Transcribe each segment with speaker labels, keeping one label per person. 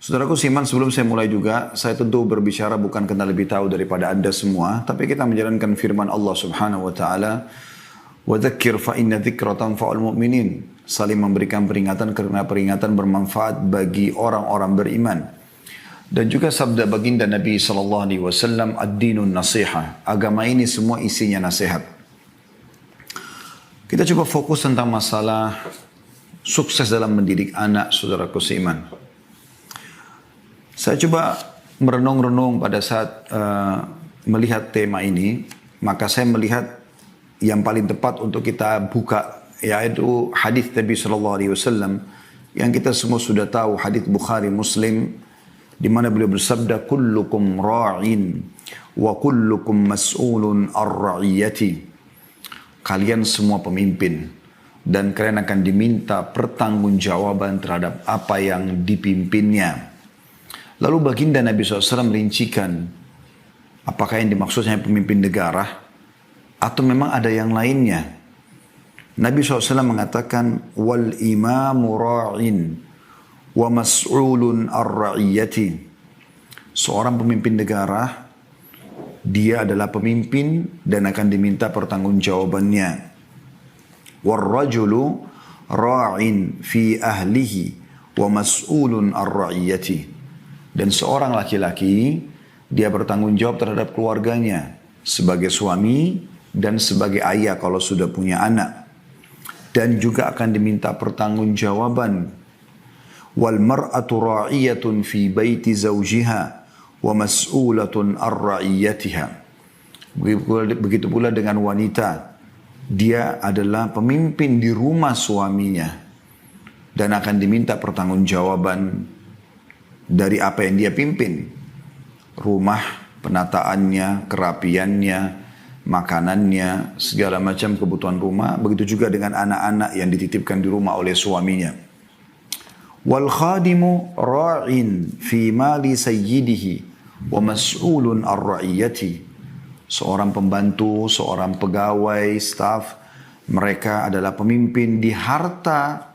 Speaker 1: Saudaraku Siman, sebelum saya mulai juga, saya tentu berbicara bukan karena lebih tahu daripada Anda semua, tapi kita menjalankan firman Allah Subhanahu wa taala, "Wa dzakir fa inna dzikra tanfa'ul mu'minin." Saling memberikan peringatan karena peringatan bermanfaat bagi orang-orang beriman. Dan juga sabda baginda Nabi sallallahu alaihi wasallam, "Ad-dinun nasiha." Agama ini semua isinya nasihat. Kita coba fokus tentang masalah sukses dalam mendidik anak, saudaraku seiman. Saya coba merenung-renung pada saat melihat tema ini, maka saya melihat yang paling tepat untuk kita buka, yaitu hadis Nabi sallallahu alaihi wasallam yang kita semua sudah tahu, hadis Bukhari Muslim, di mana beliau bersabda, "Kullukum ra'in wa kullukum mas'ulun ar-ra'iyati." Kalian semua pemimpin dan kalian akan diminta pertanggungjawaban terhadap apa yang dipimpinnya. Lalu baginda Nabi SAW merincikan apakah yang dimaksudnya pemimpin negara atau memang ada yang lainnya. Nabi SAW mengatakan, "Wal imamu ra'in wa mas'ulun ar-ra'iyati." Seorang pemimpin negara, dia adalah pemimpin dan akan diminta pertanggungjawabannya. "War-rajulu ra'in fi ahlihi wa mas'ulun ar-ra'iyati." Dan seorang laki-laki, dia bertanggung jawab terhadap keluarganya sebagai suami dan sebagai ayah kalau sudah punya anak. Dan juga akan diminta pertanggungjawaban. Wal mar'atu ra'iyatun fi baiti zawjiha wa mas'ulatun ar-ra'iyatiha. Begitu pula dengan wanita. Dia adalah pemimpin di rumah suaminya dan akan diminta pertanggungjawaban dari apa yang dia pimpin. Rumah, penataannya, kerapiannya, makanannya, segala macam kebutuhan rumah. Begitu juga dengan anak-anak yang dititipkan di rumah oleh suaminya. Wal khadimu ra'in fi mali sayyidihi wa mas'ulun ar-ra'iyati. Seorang pembantu, seorang pegawai, staf, mereka adalah pemimpin di harta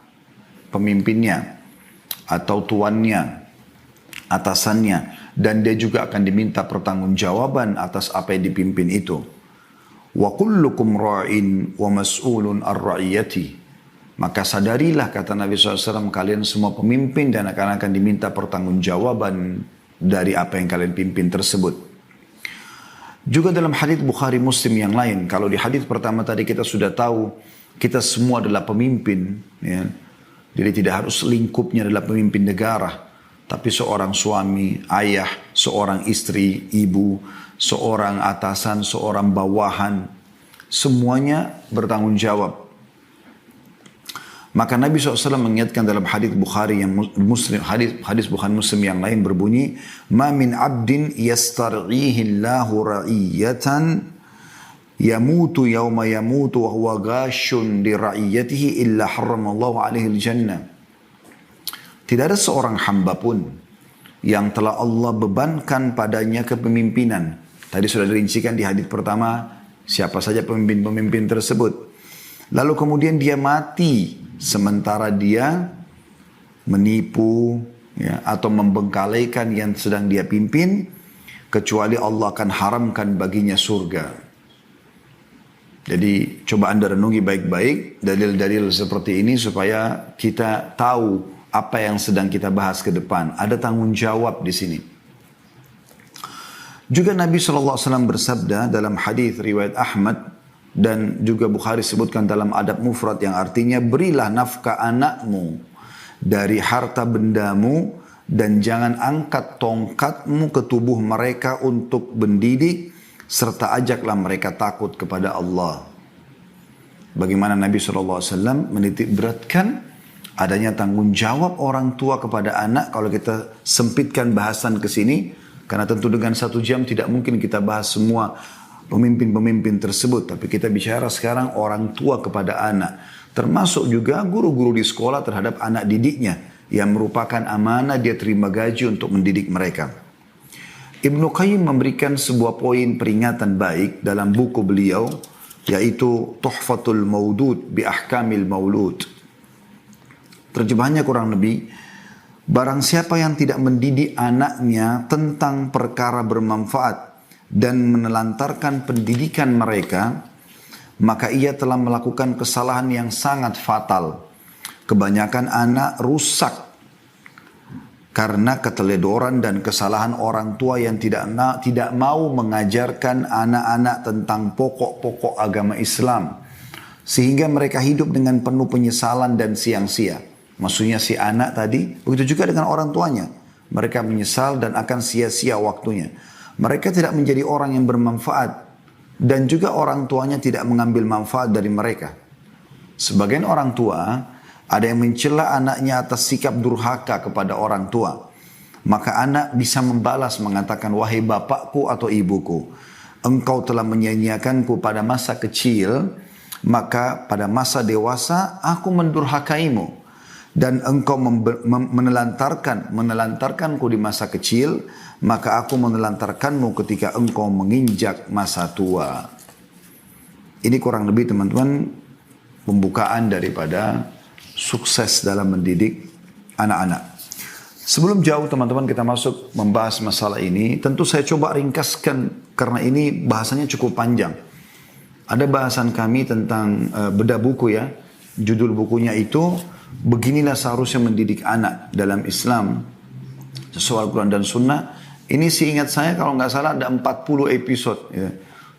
Speaker 1: pemimpinnya atau tuannya, atasannya, dan dia juga akan diminta pertanggungjawaban atas apa yang dipimpin itu. Wa kullukum ra'in wa mas'ulun ar-ra'iyati. Maka sadarilah, kata Nabi SAW, kalian semua pemimpin dan akan diminta pertanggungjawaban dari apa yang kalian pimpin tersebut. Juga dalam hadis Bukhari Muslim yang lain, kalau di hadis pertama tadi kita sudah tahu kita semua adalah pemimpin, ya. Jadi tidak harus lingkupnya adalah pemimpin negara, tapi seorang suami, ayah, seorang istri, ibu, seorang atasan, seorang bawahan, semuanya bertanggung jawab. Maka Nabi SAW mengingatkan dalam hadis Bukhari yang Muslim, hadis Bukhari Muslim yang lain berbunyi, "Ma min 'abdin yastar'ihi Allahu ra'iyatan yamutu yawma yamutu wa huwa ghashun li ra'iyatihi illa harramallahu 'alaihi al-jannah." Tidak ada seorang hamba pun yang telah Allah bebankan padanya kepemimpinan. Tadi sudah dirincikan di hadis pertama siapa saja pemimpin-pemimpin tersebut. Lalu kemudian dia mati sementara dia menipu, ya, atau membengkalaikan yang sedang dia pimpin, kecuali Allah akan haramkan baginya surga. Jadi coba Anda renungi baik-baik dalil-dalil seperti ini supaya kita tahu apa yang sedang kita bahas ke depan. Ada tanggung jawab di sini. Juga Nabi SAW bersabda dalam hadis riwayat Ahmad dan juga Bukhari sebutkan dalam adab mufrad yang artinya, "Berilah nafkah anakmu dari harta bendamu dan jangan angkat tongkatmu ke tubuh mereka untuk mendidik, serta ajaklah mereka takut kepada Allah." Bagaimana Nabi SAW menitik beratkan adanya tanggung jawab orang tua kepada anak. Kalau kita sempitkan bahasan ke sini, karena tentu dengan 1 jam tidak mungkin kita bahas semua pemimpin-pemimpin tersebut. Tapi kita bicara sekarang orang tua kepada anak. Termasuk juga guru-guru di sekolah terhadap anak didiknya, yang merupakan amanah dia terima gaji untuk mendidik mereka. Ibnu Qayyim memberikan sebuah poin peringatan baik dalam buku beliau, yaitu Tuhfatul Maudud bi Ahkamil Maulud. Terjemahannya kurang lebih, Barang siapa yang tidak mendidik anaknya tentang perkara bermanfaat dan menelantarkan pendidikan mereka, maka ia telah melakukan kesalahan yang sangat fatal. Kebanyakan anak rusak karena keteledoran dan kesalahan orang tua yang tidak mau mengajarkan anak-anak tentang pokok-pokok agama Islam. Sehingga mereka hidup dengan penuh penyesalan dan siang-sia. Maksudnya si anak tadi, begitu juga dengan orang tuanya. Mereka menyesal dan akan sia-sia waktunya. Mereka tidak menjadi orang yang bermanfaat. Dan juga orang tuanya tidak mengambil manfaat dari mereka. Sebagian orang tua ada yang mencela anaknya atas sikap durhaka kepada orang tua. Maka anak bisa membalas mengatakan, wahai bapakku atau ibuku, engkau telah menyia-nyiakanku pada masa kecil, maka pada masa dewasa aku mendurhakaimu. Dan engkau menelantarkanku di masa kecil, maka aku menelantarkanmu ketika engkau menginjak masa tua. Ini kurang lebih teman-teman pembukaan daripada sukses dalam mendidik anak-anak. Sebelum jauh teman-teman kita masuk membahas masalah ini, tentu saya coba ringkaskan karena ini bahasanya cukup panjang. Ada bahasan kami tentang bedah buku ya. Judul bukunya itu, beginilah seharusnya mendidik anak dalam Islam sesuai Al-Quran dan Sunnah. Ini seingat saya kalau nggak salah ada 40 episode. Ya.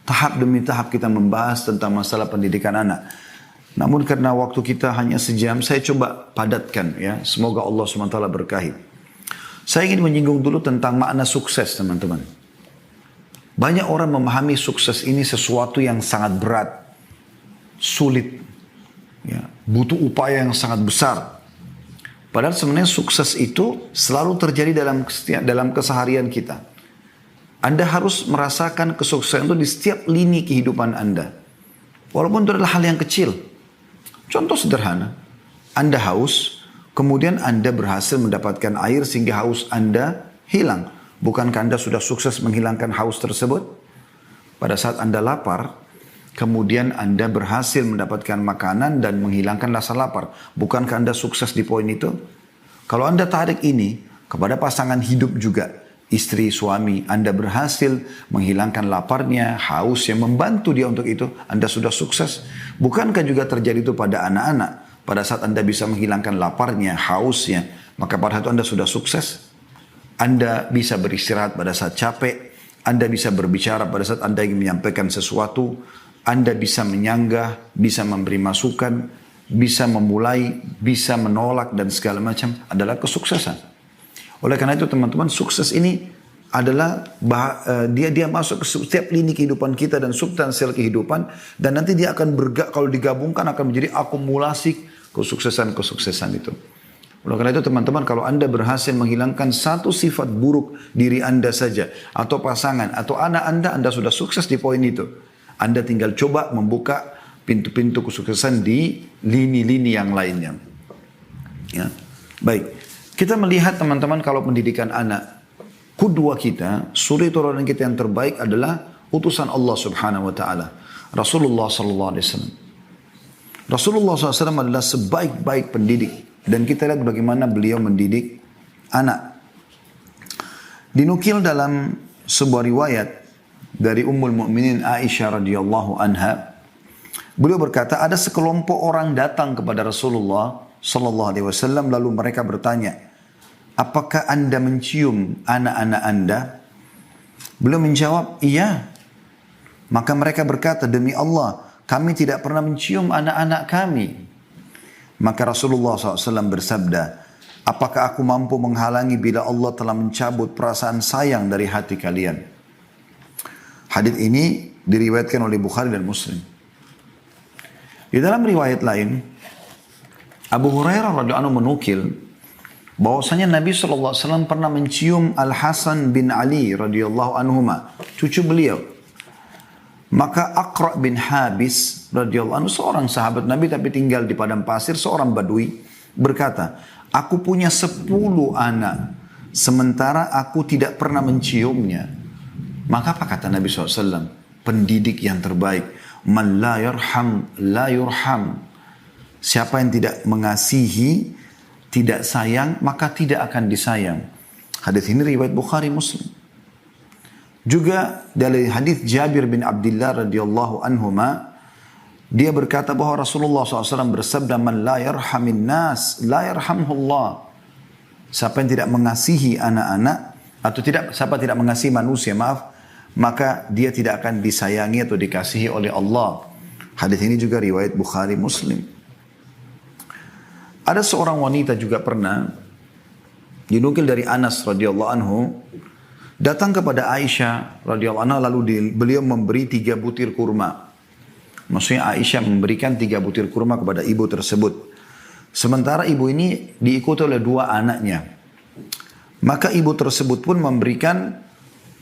Speaker 1: Tahap demi tahap kita membahas tentang masalah pendidikan anak. Namun karena waktu kita hanya sejam, saya coba padatkan ya. Semoga Allah SWT berkahi. Saya ingin menyinggung dulu tentang makna sukses teman-teman. Banyak orang memahami sukses ini sesuatu yang sangat berat, sulit, ya, butuh upaya yang sangat besar. Padahal sebenarnya sukses itu selalu terjadi dalam keseharian kita. Anda harus merasakan kesuksesan itu di setiap lini kehidupan Anda. Walaupun itu adalah hal yang kecil. Contoh sederhana, Anda haus, kemudian Anda berhasil mendapatkan air sehingga haus Anda hilang. Bukankah Anda sudah sukses menghilangkan haus tersebut? Pada saat Anda lapar, kemudian Anda berhasil mendapatkan makanan dan menghilangkan rasa lapar. Bukankah Anda sukses di poin itu? Kalau Anda tarik ini kepada pasangan hidup juga, istri, suami, Anda berhasil menghilangkan laparnya, haus yang membantu dia untuk itu, Anda sudah sukses. Bukankah juga terjadi itu pada anak-anak? Pada saat Anda bisa menghilangkan laparnya, hausnya, maka pada saat itu Anda sudah sukses. Anda bisa beristirahat pada saat capek, Anda bisa berbicara pada saat Anda ingin menyampaikan sesuatu, Anda bisa menyanggah, bisa memberi masukan, bisa memulai, bisa menolak dan segala macam adalah kesuksesan. Oleh karena itu teman-teman, sukses ini adalah dia masuk ke setiap lini kehidupan kita dan substansial kehidupan, dan nanti dia akan kalau digabungkan akan menjadi akumulasi kesuksesan itu. Oleh karena itu teman-teman, kalau Anda berhasil menghilangkan satu sifat buruk diri Anda saja, atau pasangan, atau anak Anda sudah sukses di poin itu. Anda tinggal coba membuka pintu-pintu kesuksesan di lini-lini yang lainnya. Ya. Baik, kita melihat teman-teman kalau pendidikan anak, kudwa kita, suri teladan kita yang terbaik adalah utusan Allah Subhanahu Wa Taala, Rasulullah Sallallahu Alaihi Wasallam. Rasulullah SAW adalah sebaik-baik pendidik. Dan kita lihat bagaimana beliau mendidik anak. Dinukil dalam sebuah riwayat dari Ummul Mukminin Aisyah radhiyallahu anha, beliau berkata, ada sekelompok orang datang kepada Rasulullah sallallahu alaihi wasallam, lalu mereka bertanya, apakah Anda mencium anak-anak Anda? Beliau menjawab, iya. Maka mereka berkata, demi Allah, kami tidak pernah mencium anak-anak kami. Maka Rasulullah SAW bersabda, apakah aku mampu menghalangi bila Allah telah mencabut perasaan sayang dari hati kalian? Hadits ini diriwayatkan oleh Bukhari dan Muslim. Di dalam riwayat lain, Abu Hurairah radhiyallahu anhu menukil bahwasanya Nabi SAW pernah mencium Al-Hasan bin Ali radhiyallahu anhuma, cucu beliau. Maka Aqra bin Habis radhiyallahu anhu, seorang sahabat Nabi tapi tinggal di padang pasir, seorang badui, berkata, aku punya 10 anak, sementara aku tidak pernah menciumnya. Maka apa kata Nabi SAW? Pendidik yang terbaik, man la yarham la yurham. Siapa yang tidak mengasihi tidak sayang, maka tidak akan disayang. Hadis ini riwayat Bukhari Muslim. Juga dari hadis Jabir bin Abdullah radhiyallahu anhuma, dia berkata bahwa Rasulullah SAW bersabda, "Man la yarhamin nas, la yarhamhullah." Siapa yang tidak mengasihi anak-anak, atau siapa tidak mengasihi manusia, maka dia tidak akan disayangi atau dikasihi oleh Allah. Hadis ini juga riwayat Bukhari Muslim. Ada seorang wanita juga pernah dinukil dari Anas radhiyallahu anhu, datang kepada Aisyah radhiyallahu anha, lalu beliau memberi 3 butir kurma. Maksudnya Aisyah memberikan 3 butir kurma kepada ibu tersebut. Sementara ibu ini diikuti oleh 2 anaknya. Maka ibu tersebut pun memberikan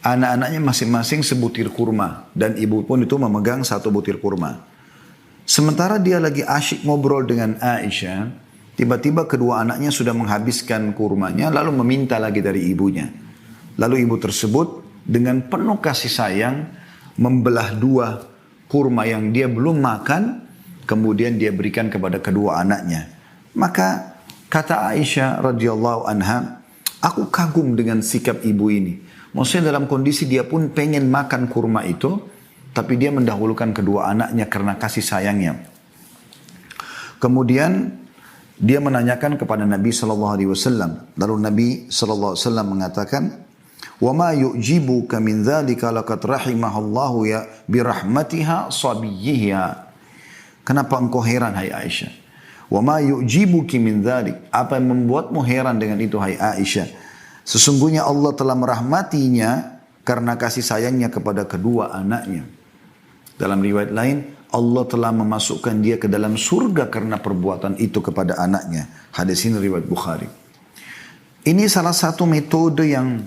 Speaker 1: anak-anaknya masing-masing sebutir kurma. Dan ibu pun itu memegang 1 butir kurma. Sementara dia lagi asyik ngobrol dengan Aisyah, tiba-tiba kedua anaknya sudah menghabiskan kurmanya, lalu meminta lagi dari ibunya. Lalu ibu tersebut dengan penuh kasih sayang membelah 2 kurma yang dia belum makan, kemudian dia berikan kepada kedua anaknya. Maka kata Aisyah radhiyallahu anha, aku kagum dengan sikap ibu ini. Maksudnya dalam kondisi dia pun pengen makan kurma itu, tapi dia mendahulukan kedua anaknya karena kasih sayangnya. Kemudian dia menanyakan kepada Nabi SAW. Lalu Nabi SAW mengatakan, وَمَا يُؤْجِبُكَ مِنْ ذَلِكَ لَقَدْ رَحِمَهَ اللَّهُ يَا بِرَحْمَتِهَا صَبِيِّهَا. Kenapa engkau heran, hai Aisyah? وَمَا يُؤْجِبُكِ مِنْ ذَلِكَ. Apa yang membuatmu heran dengan itu, hai Aisyah? Sesungguhnya Allah telah merahmatinya karena kasih sayangnya kepada kedua anaknya. Dalam riwayat lain, Allah telah memasukkan dia ke dalam surga karena perbuatan itu kepada anaknya. Hadis ini riwayat Bukhari. Ini salah satu metode yang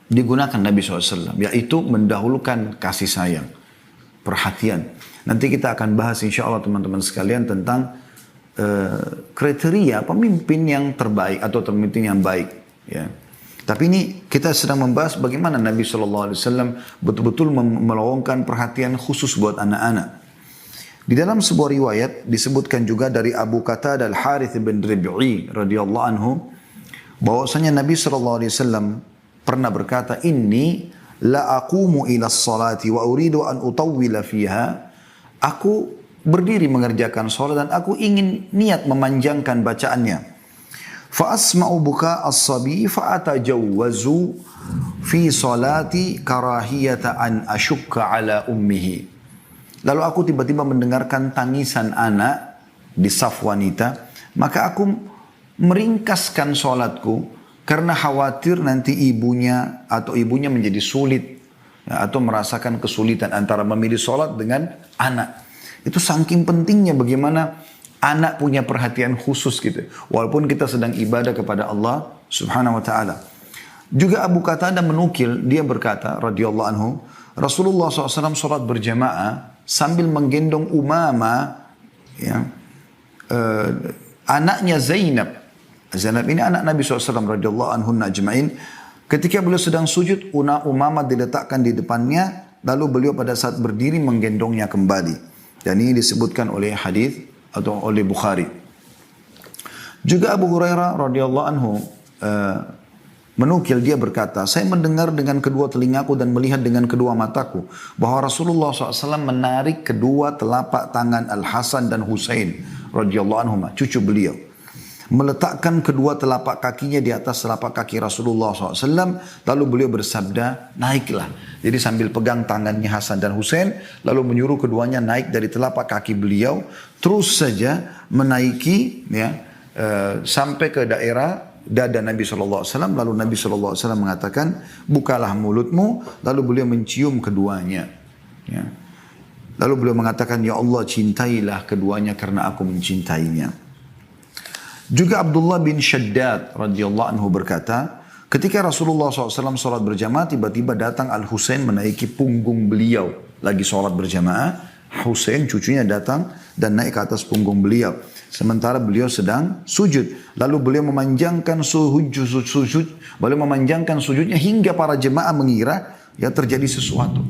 Speaker 1: digunakan Nabi SAW, yaitu mendahulukan kasih sayang, perhatian. Nanti kita akan bahas insya Allah teman-teman sekalian tentang kriteria pemimpin yang terbaik atau pemimpin yang baik. Ya. Tapi ini kita sedang membahas bagaimana Nabi SAW betul-betul meluangkan perhatian khusus buat anak-anak. Di dalam sebuah riwayat disebutkan juga dari Abu Qatadah Al-Harith bin Rib'i radhiyallahu anhu, bahwasanya Nabi SAW pernah berkata, "Inni la aqumu ila salati wa uridu an utawwila fiha." Aku berdiri mengerjakan salat dan aku ingin niat memanjangkan bacaannya. Fa'asma'u buka as-sabi fa'atajawwazu fi salati karahiyata an ashukka ala ummihi. Lalu aku tiba-tiba mendengarkan tangisan anak di saf wanita, maka aku meringkaskan salatku karena khawatir nanti ibunya menjadi sulit, ya, atau merasakan kesulitan antara memilih salat dengan anak. Itu saking pentingnya bagaimana anak punya perhatian khusus gitu. Walaupun kita sedang ibadah kepada Allah subhanahu wa ta'ala. Juga Abu Qatadah menukil, dia berkata radhiyallahu anhu, Rasulullah SAW sholat berjamaah sambil menggendong Umamah, ya, anaknya Zainab. Zainab ini anak Nabi SAW radhiyallahu anhu ajma'in. Ketika beliau sedang sujud, Umamah diletakkan di depannya, lalu beliau pada saat berdiri menggendongnya kembali. Dan ini disebutkan oleh hadis atau oleh Bukhari. Juga Abu Hurairah radhiyallahu anhu menukil, dia berkata, saya mendengar dengan kedua telingaku dan melihat dengan kedua mataku bahwa Rasulullah SAW menarik kedua telapak tangan Al-Hasan dan Husain radhiyallahu anhuma, cucu beliau, meletakkan kedua telapak kakinya di atas telapak kaki Rasulullah SAW, lalu beliau bersabda, naiklah. Jadi sambil pegang tangannya Hasan dan Husain, lalu menyuruh keduanya naik dari telapak kaki beliau, terus saja menaiki, ya, sampai ke daerah dada Nabi SAW. Lalu Nabi SAW mengatakan, bukalah mulutmu, lalu beliau mencium keduanya. Ya. Lalu beliau mengatakan, ya Allah, cintailah keduanya karena aku mencintainya. Juga Abdullah bin Shaddad radhiyallahu anhu berkata, ketika Rasulullah SAW sholat berjamaah, tiba-tiba datang Al-Husain menaiki punggung beliau. Lagi sholat berjamaah, Husain cucunya datang dan naik ke atas punggung beliau. Sementara beliau sedang sujud. Lalu beliau memanjangkan beliau memanjangkan sujudnya hingga para jemaah mengira ya terjadi sesuatu.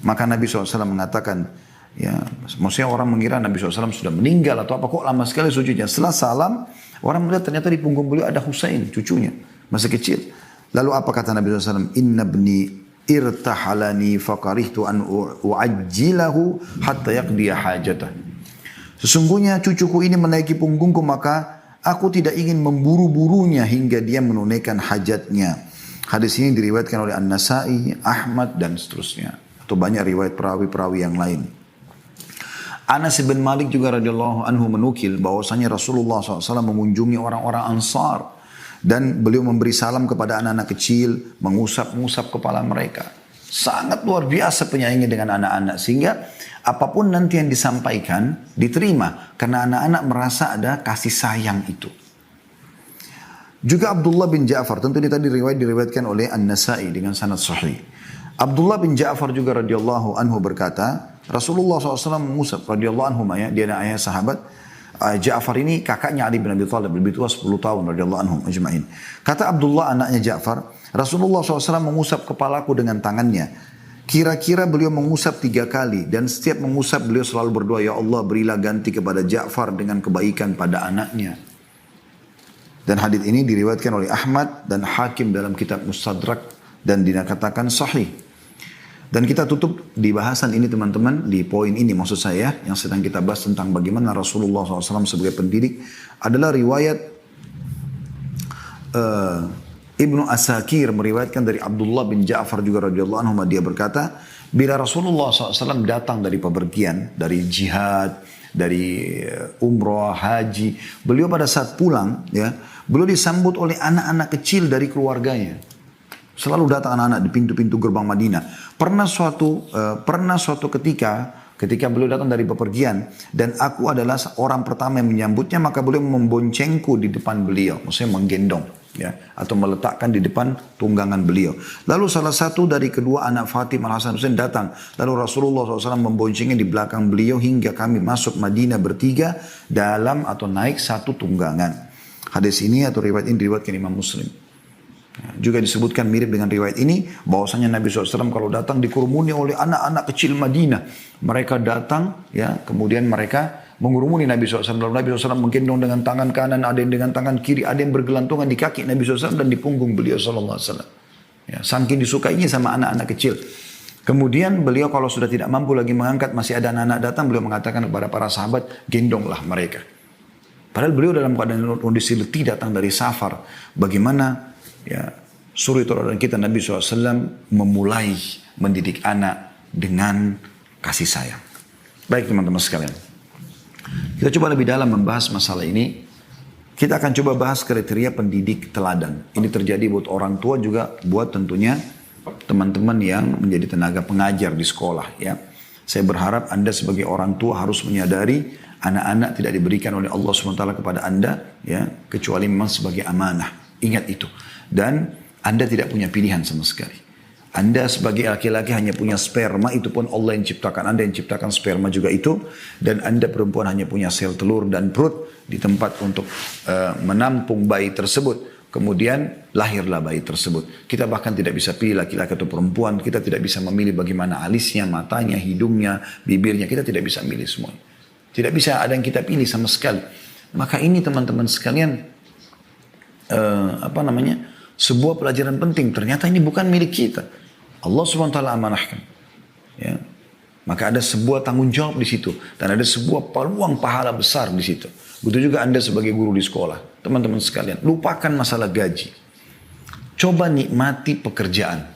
Speaker 1: Maka Nabi SAW mengatakan, ya, maksudnya orang mengira Nabi SAW sudah meninggal atau apa, kok lama sekali sujudnya. Setelah salam, Orang melihat ternyata di punggung beliau ada Husain, cucunya, masih kecil. Lalu apa kata Nabi SAW? Inna bni irtahalani fakarihtu an u'ajjilahu hatta yaqdiya hajatah. Sesungguhnya cucuku ini menaiki punggungku, maka aku tidak ingin memburu-burunya hingga dia menunaikan hajatnya. Hadis ini diriwayatkan oleh An-Nasai, Ahmad dan seterusnya. Atau banyak riwayat perawi-perawi yang lain. Anas bin Malik juga radhiyallahu anhu menukil bahwasanya Rasulullah SAW mengunjungi orang-orang Ansar dan beliau memberi salam kepada anak-anak kecil, mengusap-ngusap kepala mereka. Sangat luar biasa penyayangnya dengan anak-anak, sehingga apapun nanti yang disampaikan diterima karena anak-anak merasa ada kasih sayang itu. Juga Abdullah bin Ja'far, tentu ini tadi diriwayatkan oleh An-Nasai dengan sanad sahih. Abdullah bin Ja'far juga radhiyallahu anhu berkata, Rasulullah SAW mengusap radhiyallahu anhu, ya, dia ayah sahabat. Ja'far ini kakaknya Ali bin Abi Thalib, lebih tua 10 tahun radhiyallahu anhum ajma'in. Kata Abdullah anaknya Ja'far, Rasulullah SAW mengusap kepalaku dengan tangannya. Kira-kira beliau mengusap 3 kali dan setiap mengusap beliau selalu berdoa, ya Allah berilah ganti kepada Ja'far dengan kebaikan pada anaknya. Dan hadis ini diriwayatkan oleh Ahmad dan Hakim dalam kitab Mustadrak dan dikatakan sahih. Dan kita tutup di bahasan ini teman-teman, di poin ini maksud saya yang sedang kita bahas tentang bagaimana Rasulullah SAW sebagai pendidik adalah riwayat Ibnu Asakir meriwayatkan dari Abdullah bin Ja'far juga radhiyallahu anhu, dia berkata, bila Rasulullah SAW datang dari pepergian, dari jihad, dari umrah, haji, beliau pada saat pulang, ya, beliau disambut oleh anak-anak kecil dari keluarganya. Selalu datang anak-anak di pintu-pintu gerbang Madinah. Pernah suatu ketika beliau datang dari bepergian dan aku adalah orang pertama yang menyambutnya, maka beliau memboncengku di depan beliau, maksudnya menggendong, ya, atau meletakkan di depan tunggangan beliau. Lalu salah satu dari kedua anak Fatimah Hasan Husain datang, lalu Rasulullah SAW memboncengnya di belakang beliau hingga kami masuk Madinah bertiga dalam atau naik satu tunggangan. Hadis ini atau riwayat ini diriwayatkan Imam Muslim. Juga disebutkan mirip dengan riwayat ini bahwasanya Nabi SAW kalau datang dikerumuni oleh anak-anak kecil Madinah. Mereka datang, ya, kemudian mereka mengurumuni Nabi SAW. Lalu Nabi SAW menggendong dengan tangan kanan, ada yang dengan tangan kiri, ada yang bergelantungan di kaki Nabi SAW dan di punggung beliau SAW. Ya, saking disukainya sama anak-anak kecil. Kemudian beliau kalau sudah tidak mampu lagi mengangkat, masih ada anak-anak datang, beliau mengatakan kepada para sahabat, gendonglah mereka. Padahal beliau dalam keadaan kondisi letih datang dari safar. Bagaimana, ya, suri teladan kita Nabi SAW memulai mendidik anak dengan kasih sayang. Baik teman-teman sekalian, kita coba lebih dalam membahas masalah ini. Kita akan coba bahas kriteria pendidik teladan. Ini terjadi buat orang tua juga, buat tentunya teman-teman yang menjadi tenaga pengajar di sekolah, ya. Saya berharap Anda sebagai orang tua harus menyadari anak-anak tidak diberikan oleh Allah SWT kepada Anda, ya, kecuali memang sebagai amanah. Ingat itu. Dan Anda tidak punya pilihan sama sekali. Anda sebagai laki-laki hanya punya sperma, itu pun Allah yang ciptakan. Anda yang ciptakan sperma juga itu. Dan Anda perempuan hanya punya sel telur dan perut di tempat untuk menampung bayi tersebut. Kemudian lahirlah bayi tersebut. Kita bahkan tidak bisa pilih laki-laki atau perempuan. Kita tidak bisa memilih bagaimana alisnya, matanya, hidungnya, bibirnya. Kita tidak bisa milih semuanya. Tidak bisa ada yang kita pilih sama sekali. Maka ini teman-teman sekalian, sebuah pelajaran penting. Ternyata ini bukan milik kita. Allah SWT amanahkan. Ya. Maka ada sebuah tanggung jawab di situ. Dan ada sebuah peluang pahala besar di situ. Begitu juga Anda sebagai guru di sekolah. Teman-teman sekalian, lupakan masalah gaji. Coba nikmati pekerjaan.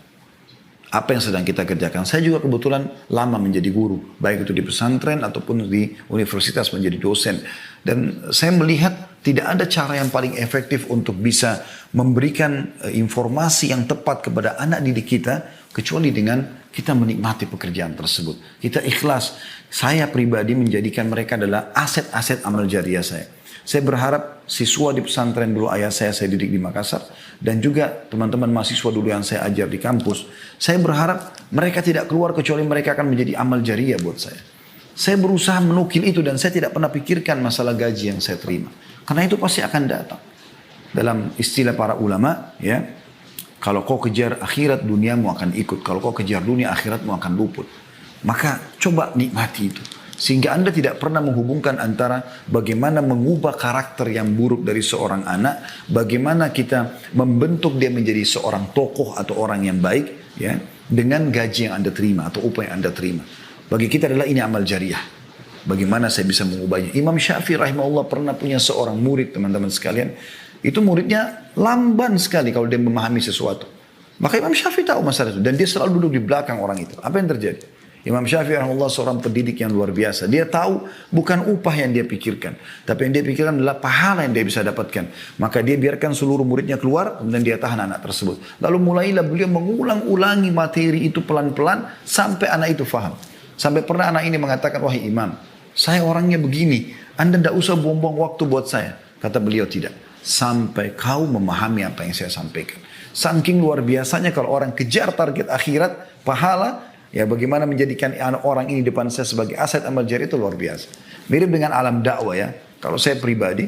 Speaker 1: Apa yang sedang kita kerjakan. Saya juga kebetulan lama menjadi guru. Baik itu di pesantren ataupun di universitas menjadi dosen. Dan saya melihat tidak ada cara yang paling efektif untuk bisa memberikan informasi yang tepat kepada anak didik kita. Kecuali dengan kita menikmati pekerjaan tersebut. Kita ikhlas. Saya pribadi menjadikan mereka adalah aset-aset amal jariah saya. Saya berharap siswa di pesantren dulu ayah saya didik di Makassar. Dan juga teman-teman mahasiswa dulu yang saya ajar di kampus. Saya berharap mereka tidak keluar kecuali mereka akan menjadi amal jariah buat saya. Saya berusaha menukil itu dan saya tidak pernah pikirkan masalah gaji yang saya terima. Karena itu pasti akan datang. Dalam istilah para ulama, ya, kalau kau kejar akhirat, duniamu akan ikut. Kalau kau kejar dunia, akhiratmu akan luput. Maka coba nikmati itu. Sehingga Anda tidak pernah menghubungkan antara bagaimana mengubah karakter yang buruk dari seorang anak, bagaimana kita membentuk dia menjadi seorang tokoh atau orang yang baik, ya, dengan gaji yang Anda terima atau upah yang Anda terima. Bagi kita adalah ini amal jariah. Bagaimana saya bisa mengubahnya? Imam Syafi'i rahimahullah pernah punya seorang murid, teman-teman sekalian. Itu muridnya lamban sekali kalau dia memahami sesuatu. Maka Imam Syafi'i tahu masalah itu. Dan dia selalu duduk di belakang orang itu. Apa yang terjadi? Imam Syafi'i rahimahullah seorang pendidik yang luar biasa. Dia tahu bukan upah yang dia pikirkan. Tapi yang dia pikirkan adalah pahala yang dia bisa dapatkan. Maka dia biarkan seluruh muridnya keluar. Kemudian dia tahan anak tersebut. Lalu mulailah beliau mengulang-ulangi materi itu pelan-pelan. Sampai anak itu faham. Sampai pernah anak ini mengatakan, wahai imam, saya orangnya begini. Anda tidak usah buang-buang waktu buat saya. Kata beliau, tidak. Sampai kau memahami apa yang saya sampaikan. Saking luar biasanya kalau orang kejar target akhirat, pahala, ya bagaimana menjadikan orang ini depan saya sebagai aset amal jariah itu luar biasa. Mirip dengan alam dakwah ya. Kalau saya pribadi,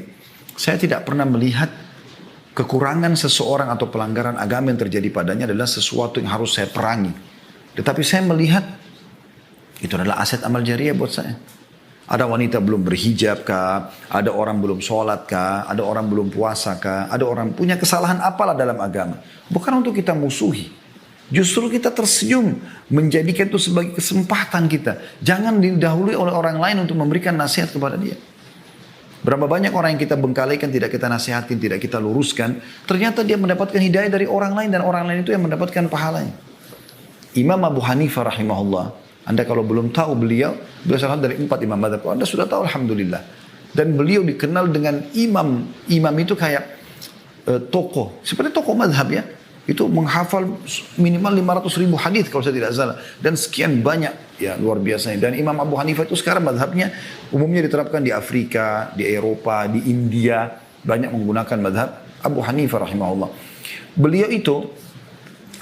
Speaker 1: saya tidak pernah melihat kekurangan seseorang atau pelanggaran agama yang terjadi padanya adalah sesuatu yang harus saya perangi. Tetapi saya melihat itu adalah aset amal jariah buat saya. Ada wanita belum berhijab kah? Ada orang belum sholat kah? Ada orang belum puasa kah? Ada orang punya kesalahan apalah dalam agama. Bukan untuk kita musuhi. Justru kita tersenyum menjadikan itu sebagai kesempatan kita. Jangan didahului oleh orang lain untuk memberikan nasihat kepada dia. Berapa banyak orang yang kita bengkalikan, tidak kita nasihatin, tidak kita luruskan. Ternyata dia mendapatkan hidayah dari orang lain dan orang lain itu yang mendapatkan pahalanya. Imam Abu Hanifah rahimahullah. Anda kalau belum tahu beliau salah dari 4 imam mazhab. Anda sudah tahu alhamdulillah. Dan beliau dikenal dengan imam. Imam itu kayak tokoh. Seperti tokoh mazhab ya. Itu menghafal minimal 500.000 hadis kalau saya tidak salah. Dan sekian banyak, ya luar biasanya. Dan Imam Abu Hanifah itu sekarang mazhabnya umumnya diterapkan di Afrika, di Eropa, di India. Banyak menggunakan mazhab Abu Hanifah rahimahullah. Beliau itu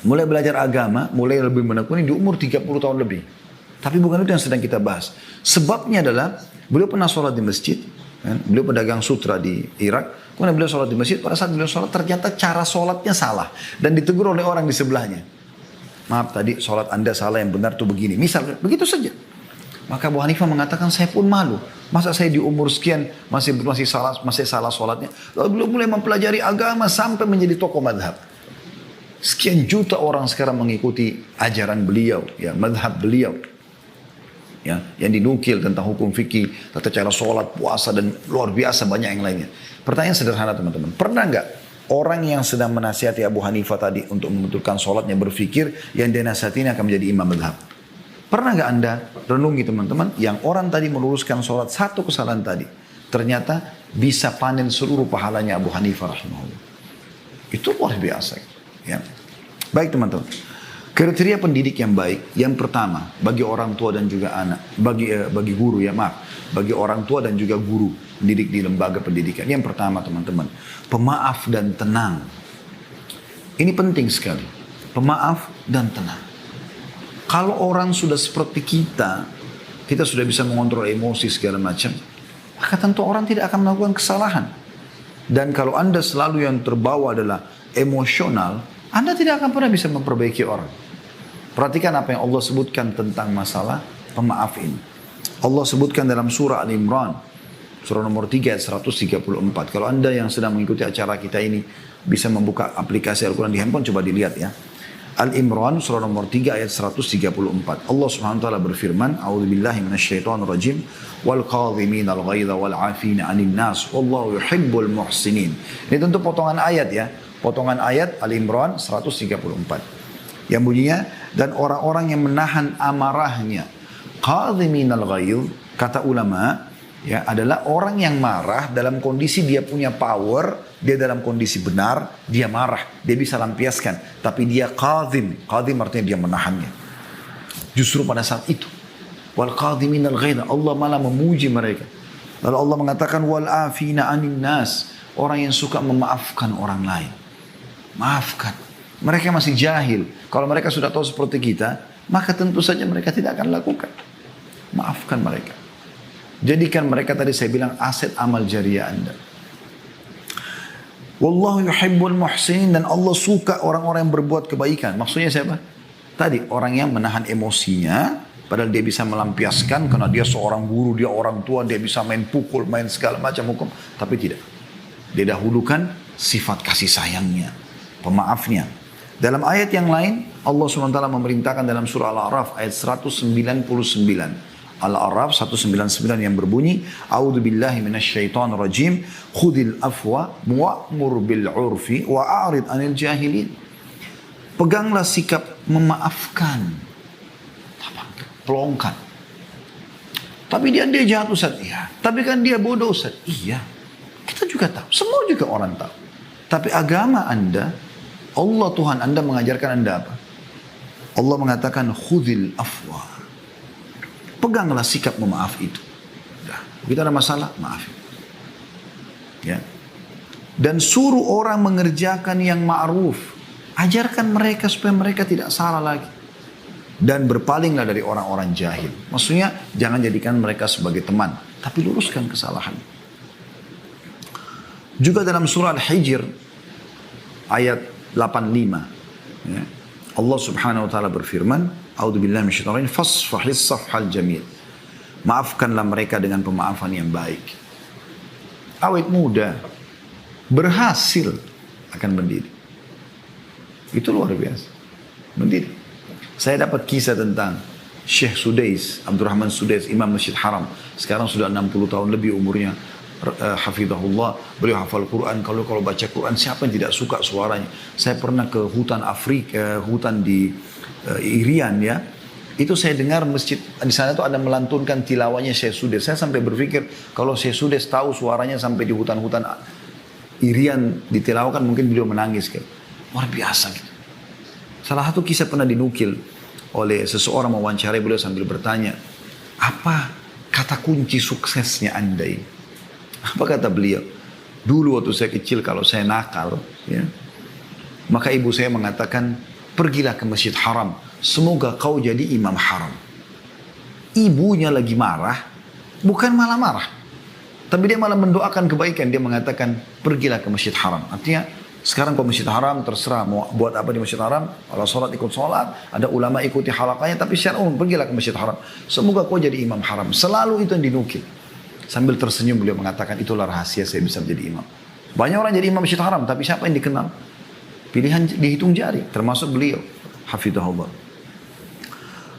Speaker 1: mulai belajar agama, mulai lebih menekuni di umur 30 tahun lebih. Tapi bukan itu yang sedang kita bahas. Sebabnya adalah beliau pernah sholat di masjid. Kan? Beliau pedagang sutra di Irak. Kemudian beliau sholat di masjid. Pada saat beliau sholat ternyata cara sholatnya salah. Dan ditegur oleh orang di sebelahnya. Maaf tadi sholat anda salah, yang benar tuh begini. Misal begitu saja. Maka Abu Hanifah mengatakan saya pun malu. Masa saya di umur sekian masih salah sholatnya. Lalu beliau mulai mempelajari agama sampai menjadi tokoh madhab. Sekian juta orang sekarang mengikuti ajaran beliau. Ya, madhab beliau. Ya, yang dinukil tentang hukum fikih, tata cara sholat, puasa, dan luar biasa banyak yang lainnya. Pertanyaan sederhana teman-teman. Pernah nggak orang yang sedang menasihati Abu Hanifah tadi untuk membetulkan sholatnya berpikir yang dia nasihati ini akan menjadi imam madhab? Pernah nggak anda renungi teman-teman yang orang tadi meluruskan sholat satu kesalahan tadi ternyata bisa panen seluruh pahalanya Abu Hanifah rahimahullah. Itu luar biasa. Ya. Baik teman-teman. Kriteria pendidik yang baik, yang pertama bagi orang tua dan juga anak, bagi guru ya maaf, bagi orang tua dan juga guru pendidik di lembaga pendidikan. Yang pertama teman-teman, pemaaf dan tenang. Ini penting sekali, pemaaf dan tenang. Kalau orang sudah seperti kita sudah bisa mengontrol emosi segala macam, maka tentu orang tidak akan melakukan kesalahan. Dan kalau anda selalu yang terbawa adalah emosional, anda tidak akan pernah bisa memperbaiki orang. Perhatikan apa yang Allah sebutkan tentang masalah pemaaf ini. Allah sebutkan dalam surah Al-Imran. Surah nomor 3 ayat 134. Kalau anda yang sedang mengikuti acara kita ini bisa membuka aplikasi Al-Quran di handphone, coba dilihat ya. Al-Imran surah nomor 3 ayat 134. Allah subhanahu wa ta'ala berfirman. A'udzubillahi minasyaitonirrajim. Wal qadhimina al-ghaidha wal 'afina 'anil nas. Wallahu yuhibbul muhsinin. Ini tentu potongan ayat ya. Potongan ayat Al-Imran 134. Yang bunyinya, dan orang-orang yang menahan amarahnya. Qadhiminal ghaidh, kata ulama, ya, adalah orang yang marah dalam kondisi dia punya power, dia dalam kondisi benar, dia marah, dia bisa lampiaskan. Tapi dia qadhim artinya dia menahannya. Justru pada saat itu, wal qadhiminal ghaidh, Allah malah memuji mereka. Lalu Allah mengatakan, wal afina anin nas, orang yang suka memaafkan orang lain. Maafkan. Mereka masih jahil. Kalau mereka sudah tahu seperti kita, maka tentu saja mereka tidak akan lakukan. Maafkan mereka. Jadikan mereka tadi saya bilang aset amal jariah anda. Wallahu yuhibbul muhsinin, dan Allah suka orang-orang yang berbuat kebaikan. Maksudnya siapa? Tadi orang yang menahan emosinya, Padahal dia bisa melampiaskan karena dia seorang guru, dia orang tua, dia bisa main pukul, main segala macam hukum. Tapi tidak. Dia dahulukan sifat kasih sayangnya, pemaafnya. Dalam ayat yang lain, Allah SWT memerintahkan dalam surah Al-A'raf ayat 199. Al-A'raf 199 yang berbunyi, A'udzu billahi minasyaitonir rajim, khudil afwa wa'mur bil 'urfi wa'arid 'anil jahilin. Peganglah sikap memaafkan. Pelongkan. Tapi dia jahat Ustaz. Iya. Tapi kan dia bodoh Ustaz. Iya. Kita juga tahu. Semua juga orang tahu. Tapi agama Anda, Allah Tuhan Anda mengajarkan Anda apa? Allah mengatakan khudil afwa. Peganglah sikap memaaf itu. Dah. Kita ada masalah, maafin. Ya. Dan suruh orang mengerjakan yang ma'ruf. Ajarkan mereka supaya mereka tidak salah lagi. Dan berpalinglah dari orang-orang jahil. Maksudnya jangan jadikan mereka sebagai teman, tapi luruskan kesalahan. Juga dalam surah Al-Hijr ayat 85, ya, Allah Subhanahu wa taala berfirman, A'udzubillahi minasyaitonir rajim, fasfahis safhal jamil. Maafkanlah mereka dengan pemaafan yang baik. Awet muda berhasil akan mendidik. Itu luar biasa. Mendidik. Saya dapat kisah tentang Syekh Sudais, Abdurrahman Sudais, Imam Masjid Haram. Sekarang sudah 60 tahun lebih umurnya. Hafizahullah, beliau hafal Quran. Kalau baca Quran, siapa yang tidak suka suaranya? Saya pernah ke hutan Afrika, hutan di Irian ya. Itu saya dengar masjid, di sana tuh ada melantunkan tilawahnya Syekh Sudais. Saya sampai berpikir, kalau Syekh Sudais tahu suaranya sampai di hutan-hutan Irian ditilawakan, mungkin beliau menangis. Luar biasa gitu. Salah satu kisah pernah dinukil oleh seseorang mewawancarai beliau sambil bertanya, apa kata kunci suksesnya Anda ini? Apa kata beliau? Dulu waktu saya kecil kalau saya nakal, ya, maka ibu saya mengatakan, pergilah ke Masjid Haram, semoga kau jadi imam haram. Ibunya lagi marah, bukan malah marah, tapi dia malah mendoakan kebaikan. Dia mengatakan, pergilah ke Masjid Haram. Artinya, sekarang ke Masjid Haram terserah mau buat apa di Masjid Haram. Kalau sholat ikut sholat, ada ulama ikuti halakanya, tapi secara umum pergilah ke Masjid Haram. Semoga kau jadi imam haram. Selalu itu yang dinukil. Sambil tersenyum beliau mengatakan, itulah rahasia saya bisa menjadi imam. Banyak orang jadi imam Masjid Haram, tapi siapa yang dikenal? Pilihan dihitung jari, termasuk beliau. Hafizahullah.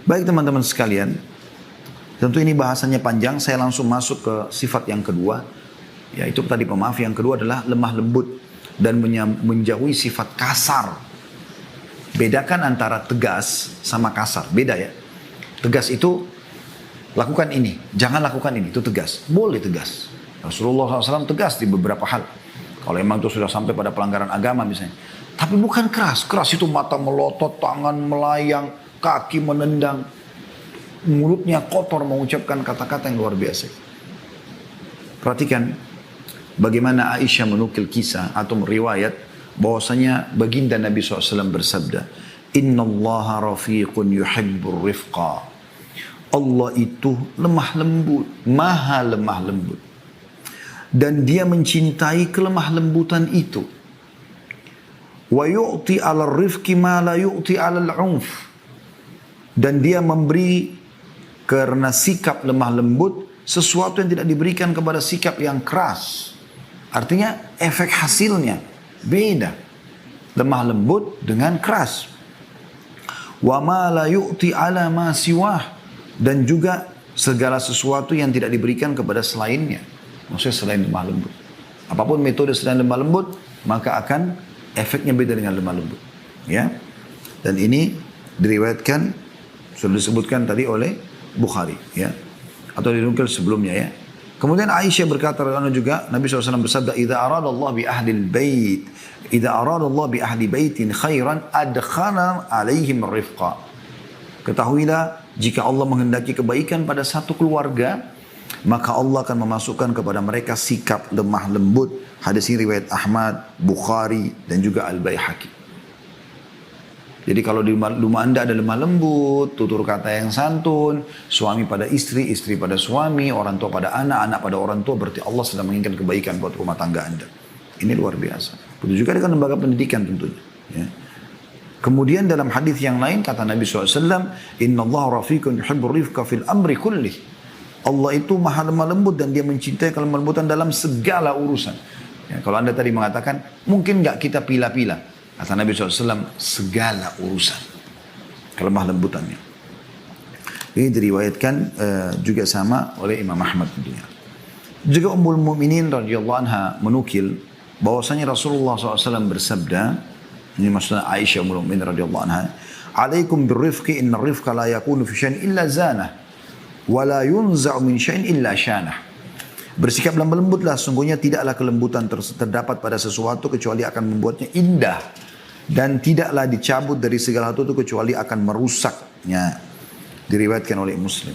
Speaker 1: Baik teman-teman sekalian, tentu ini bahasannya panjang. Saya langsung masuk ke sifat yang kedua, yaitu tadi pemaaf. Yang kedua adalah lemah lembut dan menjauhi sifat kasar. Bedakan antara tegas sama kasar. Beda ya. Tegas itu lakukan ini, jangan lakukan ini, itu tegas. Boleh tegas. Rasulullah SAW tegas di beberapa hal. Kalau memang itu sudah sampai pada pelanggaran agama misalnya. Tapi bukan keras. Keras itu mata melotot, tangan melayang, kaki menendang. Mulutnya kotor mengucapkan kata-kata yang luar biasa. Perhatikan bagaimana Aisyah menukil kisah atau riwayat bahwasanya baginda Nabi SAW bersabda, Inna allaha rafiqun yuhibbur rifqa. Allah itu lemah lembut, maha lemah lembut. Dan dia mencintai kelemah lembutan itu. Wa yu'ti 'ala rifqi ma la yu'ti 'ala al-'unf. Dan dia memberi karena sikap lemah lembut sesuatu yang tidak diberikan kepada sikap yang keras. Artinya efek hasilnya beda. Lemah lembut dengan keras. Wa ma la yu'ti 'ala ma siwah. Dan juga segala sesuatu yang tidak diberikan kepada selainnya. Maksudnya selain lemah lembut. Apapun metode selain lemah lembut, maka akan efeknya beda dengan lemah lembut. Ya. Dan ini diriwayatkan, sudah disebutkan tadi oleh Bukhari. Ya. Atau dinukil sebelumnya ya. Kemudian Aisyah berkata juga, Nabi SAW bersabda, Idza aradallahu bi ahlil bait, idza aradallahu bi ahli baitin khairan adkhana alaihim rifqa. Ketahuilah, jika Allah menghendaki kebaikan pada satu keluarga, maka Allah akan memasukkan kepada mereka sikap lemah lembut. Hadis ini riwayat Ahmad, Bukhari, dan juga Al-Baihaqi. Jadi kalau di rumah Anda ada lemah lembut, tutur kata yang santun, suami pada istri, istri pada suami, orang tua pada anak, anak pada orang tua, berarti Allah sedang menginginkan kebaikan buat rumah tangga Anda. Ini luar biasa. Begitu juga dengan lembaga pendidikan tentunya. Ya. Kemudian dalam hadis yang lain kata Nabi SAW, Inna Allah rafiqun yuhibbur rifqa fil amri kullih. Allah itu maha lemah lembut dan dia mencintai kelembutan dalam segala urusan. Ya, kalau anda tadi mengatakan, mungkin nggak kita pilih-pilih. Kata Nabi SAW, segala urusan. Kelemah lembutannya. Ini diriwayatkan juga sama oleh Imam Ahmad tentunya. Juga Ummul Mukminin radhiyallahu anha menukil bahwasanya Rasulullah SAW bersabda, ini maksudnya Aisyah Ummul Mukminin radhiyallahu anha, "Alaikum birrifqi inna rifqa la yakunu fi syai'in illa zanah wa la yunza'u min syai'in illa syanah." Bersikap lemah lembutlah, sungguhnya tidaklah kelembutan terdapat pada sesuatu kecuali akan membuatnya indah, dan tidaklah dicabut dari segala sesuatu kecuali akan merusaknya. Diriwayatkan oleh Muslim.